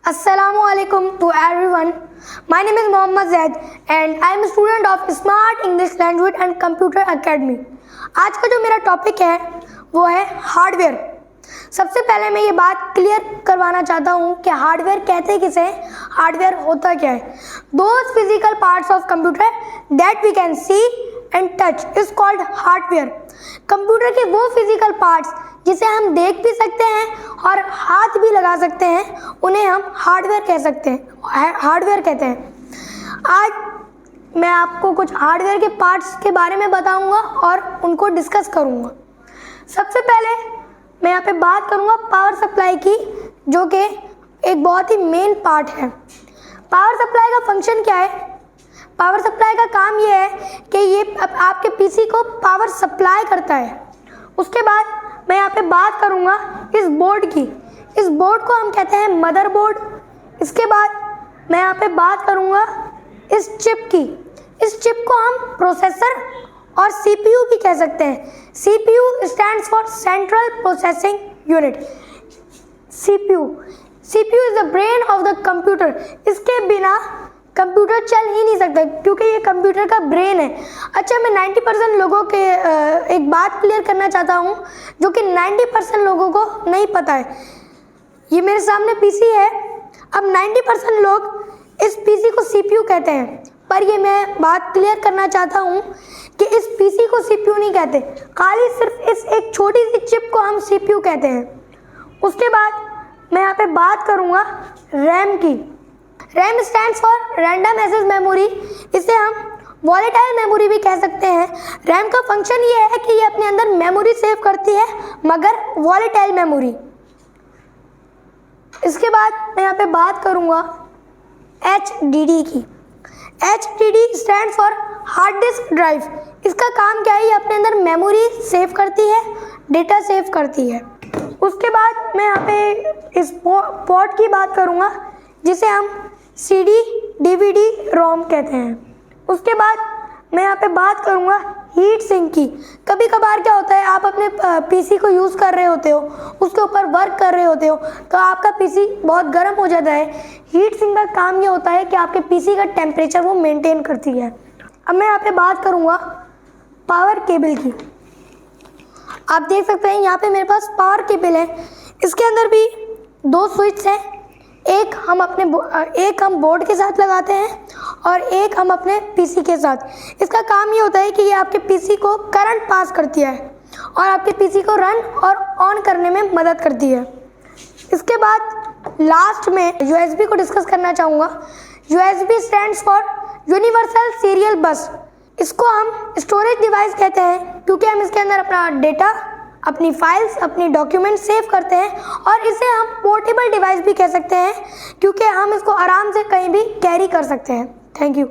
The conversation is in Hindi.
Assalamualaikum to everyone. My name is Mohammad Zaid and I am a student of Smart English Language and Computer Academy. आज का जो मेरा टॉपिक है वो है हार्डवेयर। सबसे पहले मैं ये बात क्लियर करवाना चाहता हूँ कि हार्डवेयर कहते किसे हैं, हार्डवेयर होता क्या है। Those physical parts of computer that we can see and touch is called hardware. Computer के वो फिजिकल पार्ट्स जिसे हम देख भी सकते हैं और हाथ भी लगा सकते हैं उन्हें हम हार्डवेयर कह सकते हैं, हार्डवेयर कहते हैं। आज मैं आपको कुछ हार्डवेयर के पार्ट्स के बारे में बताऊंगा और उनको डिस्कस करूंगा। सबसे पहले मैं यहाँ पे बात करूंगा पावर सप्लाई की, जो कि एक बहुत ही मेन पार्ट है। पावर सप्लाई का फंक्शन क्या है? पावर सप्लाई का काम ये है कि ये आपके पीसी को पावर सप्लाई करता है। उसके बाद मैं यहाँ पे बात करूँगा इस बोर्ड की। इस बोर्ड को हम कहते हैं मदरबोर्ड। इसके बाद मैं यहाँ पे बात करूँगा इस चिप की। इस चिप को हम प्रोसेसर और सीपीयू भी कह सकते हैं। CPU stands for central processing unit. CPU is the brain of the computer. इसके बिना कंप्यूटर चल ही नहीं सकता क्योंकि ये कंप्यूटर का ब्रेन है। अच्छा, मैं 90% लोगों के एक बात क्लियर करना चाहता हूँ जो कि 90% लोगों को नहीं पता है। ये मेरे सामने पीसी है। अब 90% लोग इस पीसी को सीपीयू कहते हैं, पर ये मैं बात क्लियर करना चाहता हूँ कि इस पीसी को सीपीयू नहीं कहते, खाली सिर्फ इस एक छोटी सी चिप को हम सीपीयू कहते हैं। उसके बाद मैं यहाँ पे बात करूँगा रैम की। RAM stands for random access memory. इसे हम वॉलेटाइल मेमोरी भी कह सकते हैं। रैम का फंक्शन ये है कि ये अपने अंदर मेमोरी सेव करती है, मगर वॉलेटाइल मेमोरी। इसके बाद मैं यहाँ पे बात करूँगा HDD की। HDD stands for hard disk drive. इसका काम क्या है? ये अपने अंदर मेमोरी सेव करती है, डेटा सेव करती है। उसके बाद मैं यहाँ पे इस पोर्ट की बात करूँगा जिसे हम CD, DVD, ROM कहते हैं। उसके बाद मैं यहाँ पे बात करूँगा हीट सिंक की। कभी कभार क्या होता है, आप अपने पीसी को यूज़ कर रहे होते हो, उसके ऊपर वर्क कर रहे होते हो, तो आपका पीसी बहुत गर्म हो जाता है। हीट सिंक का काम ये होता है कि आपके पीसी का टेम्परेचर वो मेंटेन करती है। अब मैं यहाँ पे बात करूँगा पावर केबल की। आप देख सकते हैं यहाँ पे मेरे पास पावर केबल है। इसके अंदर भी दो स्विच हैं। एक हम बोर्ड के साथ लगाते हैं और एक हम अपने पीसी के साथ। इसका काम ये होता है कि ये आपके पीसी को करंट पास करती है और आपके पीसी को रन और ऑन करने में मदद करती है। इसके बाद लास्ट में USB को डिस्कस करना चाहूँगा। USB stands for universal serial बस। इसको हम स्टोरेज डिवाइस कहते हैं क्योंकि हम इसके अंदर अपना डेटा, अपनी फाइल्स, अपनी डॉक्यूमेंट सेव करते हैं, और इसे हम पोर्टेबल डिवाइस भी कह सकते हैं क्योंकि हम इसको आराम से कहीं भी कैरी कर सकते हैं। Thank you.